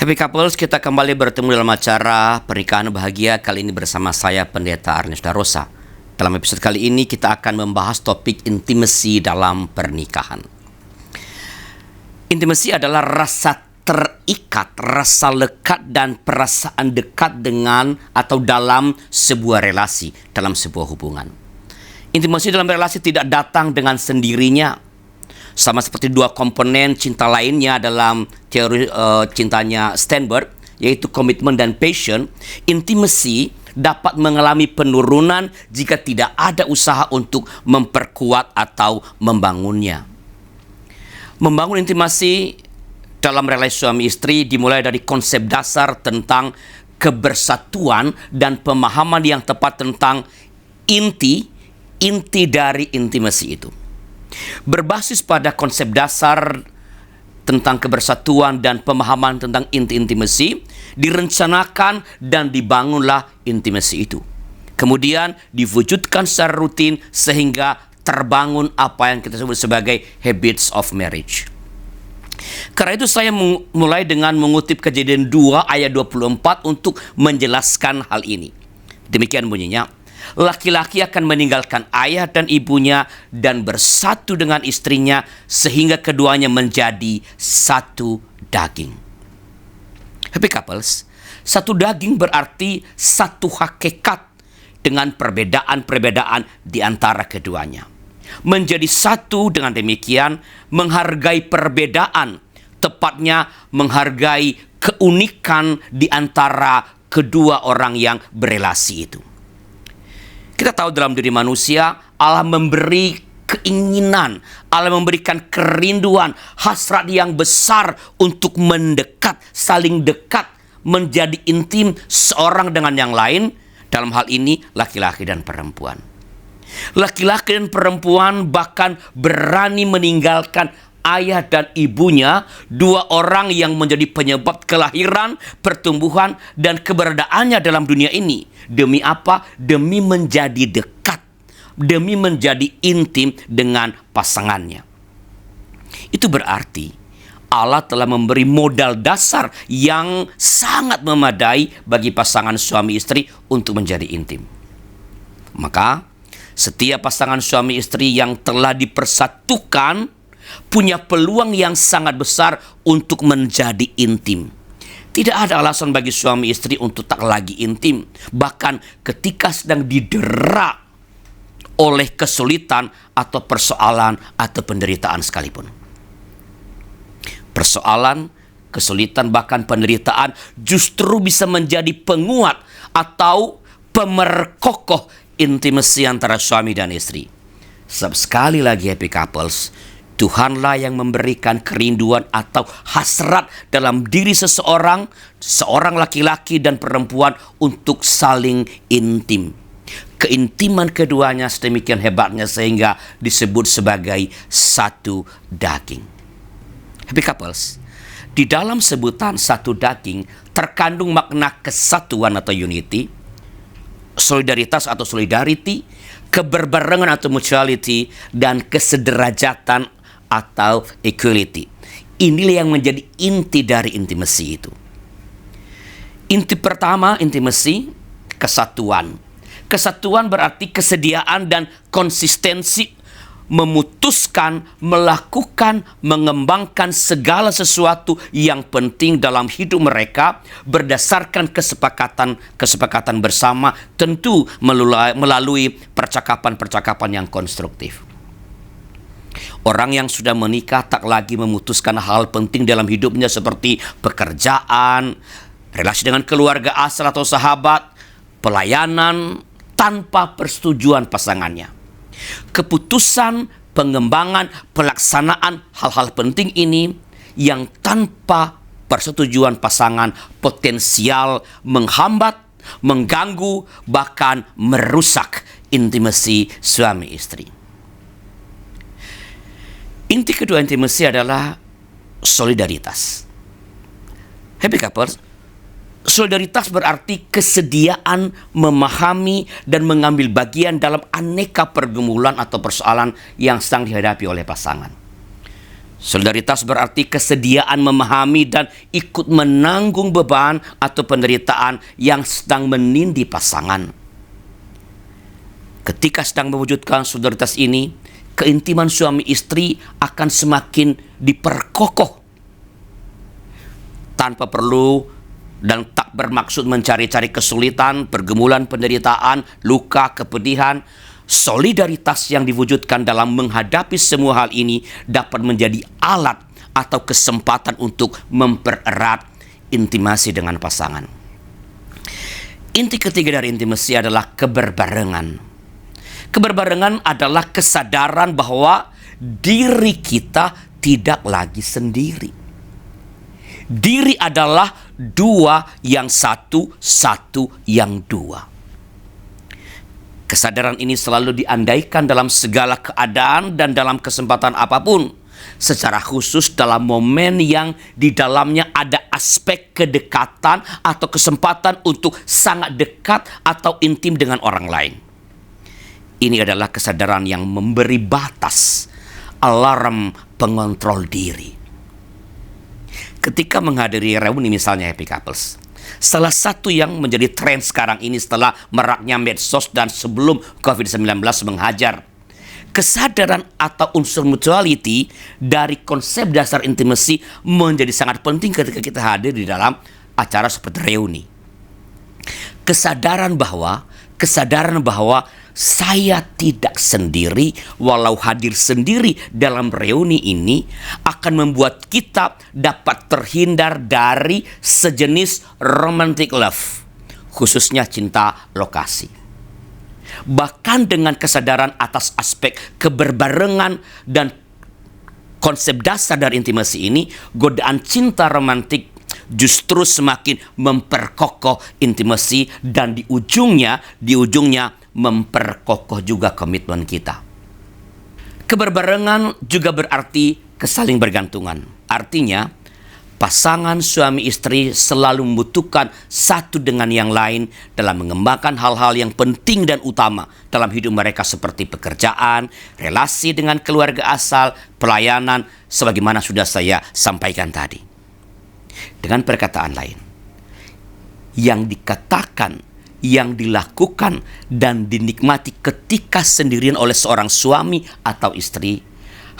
Happy Couples, kita kembali bertemu dalam acara Pernikahan Bahagia. Kali ini bersama saya, Pendeta Arnes Darosa. Dalam episode kali ini kita akan membahas topik intimasi dalam pernikahan. Intimasi adalah rasa terikat, rasa lekat dan perasaan dekat dengan atau dalam sebuah relasi, dalam sebuah hubungan. Intimasi dalam relasi tidak datang dengan sendirinya. Sama seperti dua komponen cinta lainnya dalam teori cintanya Sternberg, yaitu komitmen dan passion, intimasi dapat mengalami penurunan jika tidak ada usaha untuk memperkuat atau membangunnya. Membangun intimasi dalam relasi suami istri dimulai dari konsep dasar tentang kebersatuan dan pemahaman yang tepat tentang inti dari intimasi itu. Berbasis pada konsep dasar tentang kebersatuan dan pemahaman tentang intimasi, direncanakan dan dibangunlah intimasi itu. Kemudian diwujudkan secara rutin sehingga terbangun apa yang kita sebut sebagai habits of marriage. Karena itu saya mulai dengan mengutip Kejadian 2 ayat 24 untuk menjelaskan hal ini. Demikian bunyinya. Laki-laki akan meninggalkan ayah dan ibunya dan bersatu dengan istrinya sehingga keduanya menjadi satu daging. Happy couples, satu daging berarti satu hakikat dengan perbedaan-perbedaan di antara keduanya. Menjadi satu dengan demikian menghargai perbedaan, tepatnya menghargai keunikan di antara kedua orang yang berelasi itu. Kita tahu dalam diri manusia, Allah memberi keinginan, Allah memberikan kerinduan, hasrat yang besar untuk mendekat, saling dekat, menjadi intim seorang dengan yang lain, dalam hal ini laki-laki dan perempuan. Laki-laki dan perempuan bahkan berani meninggalkan ayah dan ibunya, dua orang yang menjadi penyebab kelahiran, pertumbuhan, dan keberadaannya dalam dunia ini. Demi apa? Demi menjadi dekat, demi menjadi intim dengan pasangannya. Itu berarti Allah telah memberi modal dasar yang sangat memadai bagi pasangan suami istri untuk menjadi intim. Maka, setiap pasangan suami istri yang telah dipersatukan punya peluang yang sangat besar untuk menjadi intim. Tidak ada alasan bagi suami istri untuk tak lagi intim, bahkan ketika sedang didera oleh kesulitan atau persoalan atau penderitaan sekalipun. Persoalan, kesulitan, bahkan penderitaan justru bisa menjadi penguat atau pemerkokoh intimasi antara suami dan istri. Sebab sekali lagi happy couples, Tuhanlah yang memberikan kerinduan atau hasrat dalam diri seseorang, seorang laki-laki dan perempuan untuk saling intim. Keintiman keduanya sedemikian hebatnya sehingga disebut sebagai satu daging. Happy couples, di dalam sebutan satu daging terkandung makna kesatuan atau unity, solidaritas atau solidarity, keberbarengan atau mutuality, dan kesederajatan atau equality. Inilah yang menjadi inti dari intimasi itu. Inti pertama intimasi, kesatuan. Kesatuan berarti kesediaan dan konsistensi memutuskan, melakukan, mengembangkan segala sesuatu yang penting dalam hidup mereka berdasarkan kesepakatan bersama, tentu melalui percakapan-percakapan yang konstruktif. Orang yang sudah menikah tak lagi memutuskan hal penting dalam hidupnya seperti pekerjaan, relasi dengan keluarga asal atau sahabat, pelayanan tanpa persetujuan pasangannya. Keputusan, pengembangan, pelaksanaan hal-hal penting ini yang tanpa persetujuan pasangan potensial menghambat, mengganggu, bahkan merusak intimasi suami istri. Inti kedua intimasi adalah solidaritas. Happy couples, solidaritas berarti kesediaan memahami dan mengambil bagian dalam aneka pergumulan atau persoalan yang sedang dihadapi oleh pasangan. Solidaritas berarti kesediaan memahami dan ikut menanggung beban atau penderitaan yang sedang menindih pasangan. Ketika sedang mewujudkan solidaritas ini, keintiman suami istri akan semakin diperkokoh tanpa perlu dan tak bermaksud mencari-cari kesulitan, pergumulan penderitaan, luka, kepedihan. Solidaritas yang diwujudkan dalam menghadapi semua hal ini dapat menjadi alat atau kesempatan untuk mempererat intimasi dengan pasangan. Inti ketiga dari intimasi adalah keberbarengan. Keberbarengan adalah kesadaran bahwa diri kita tidak lagi sendiri. Diri adalah dua yang satu, satu yang dua. Kesadaran ini selalu diandaikan dalam segala keadaan dan dalam kesempatan apapun, secara khusus dalam momen yang di dalamnya ada aspek kedekatan atau kesempatan untuk sangat dekat atau intim dengan orang lain. Ini adalah kesadaran yang memberi batas, alarm pengontrol diri. Ketika menghadiri reuni misalnya Happy Couples, salah satu yang menjadi tren sekarang ini setelah maraknya medsos dan sebelum COVID-19 menghajar, kesadaran atau unsur mutuality dari konsep dasar intimasi menjadi sangat penting ketika kita hadir di dalam acara seperti reuni. Kesadaran bahwa saya tidak sendiri, walau hadir sendiri dalam reuni ini akan membuat kita dapat terhindar dari sejenis romantic love, khususnya cinta lokasi. Bahkan dengan kesadaran atas aspek keberbarengan dan konsep dasar dari intimasi ini, godaan cinta romantik justru semakin memperkokoh intimasi dan di ujungnya memperkokoh juga komitmen kita. Keberbarengan juga berarti kesaling bergantungan. Artinya, pasangan suami istri selalu membutuhkan satu dengan yang lain dalam mengembangkan hal-hal yang penting dan utama dalam hidup mereka seperti pekerjaan, relasi dengan keluarga asal, pelayanan, sebagaimana sudah saya sampaikan tadi. Dengan perkataan lain, yang dikatakan, yang dilakukan dan dinikmati ketika sendirian oleh seorang suami atau istri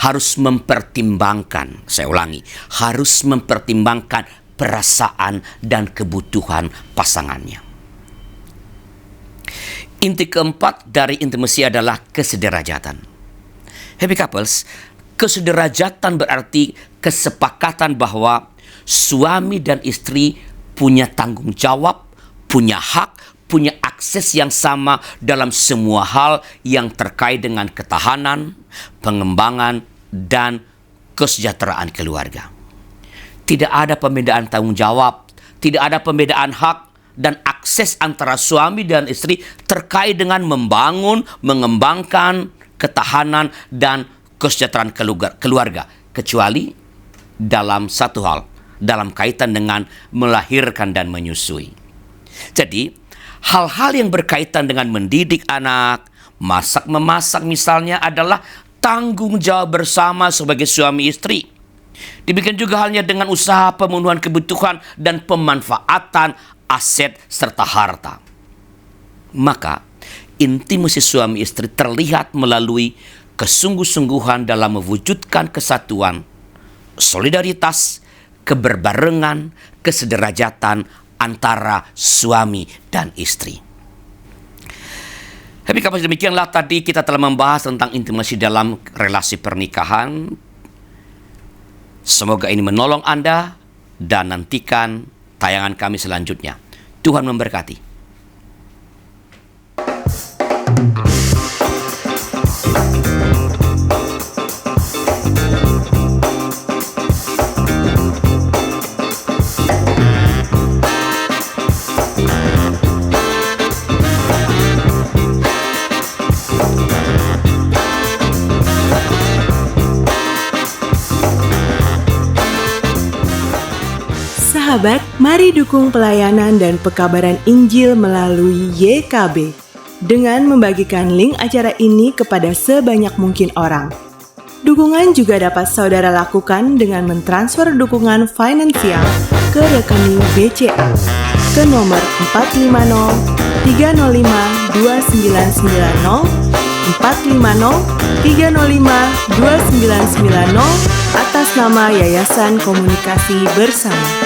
harus mempertimbangkan, saya ulangi, harus mempertimbangkan perasaan dan kebutuhan pasangannya. Inti keempat dari intimasi adalah kesederajatan. Happy Couples, kesederajatan berarti kesepakatan bahwa suami dan istri punya tanggung jawab, punya hak, punya akses yang sama dalam semua hal yang terkait dengan ketahanan, pengembangan, dan kesejahteraan keluarga. Tidak ada pembedaan tanggung jawab, tidak ada pembedaan hak dan akses antara suami dan istri terkait dengan membangun, mengembangkan ketahanan dan kesejahteraan keluarga, kecuali dalam satu hal, dalam kaitan dengan melahirkan dan menyusui. Jadi, hal-hal yang berkaitan dengan mendidik anak, masak-memasak misalnya adalah tanggung jawab bersama sebagai suami istri. Demikian juga halnya dengan usaha pemenuhan kebutuhan dan pemanfaatan aset serta harta. Maka, intimasi suami istri terlihat melalui kesungguh-sungguhan dalam mewujudkan kesatuan, solidaritas, keberbarengan, kesederajatan antara suami dan istri. Tapi kalau demikianlah tadi kita telah membahas tentang intimasi dalam relasi pernikahan. Semoga ini menolong Anda dan nantikan tayangan kami selanjutnya. Tuhan memberkati. Sahabat, mari dukung pelayanan dan pekabaran Injil melalui YKB dengan membagikan link acara ini kepada sebanyak mungkin orang. Dukungan juga dapat saudara lakukan dengan mentransfer dukungan finansial ke rekening BCA ke nomor 450 305 2990 450 305 2990 atas nama Yayasan Komunikasi Bersama.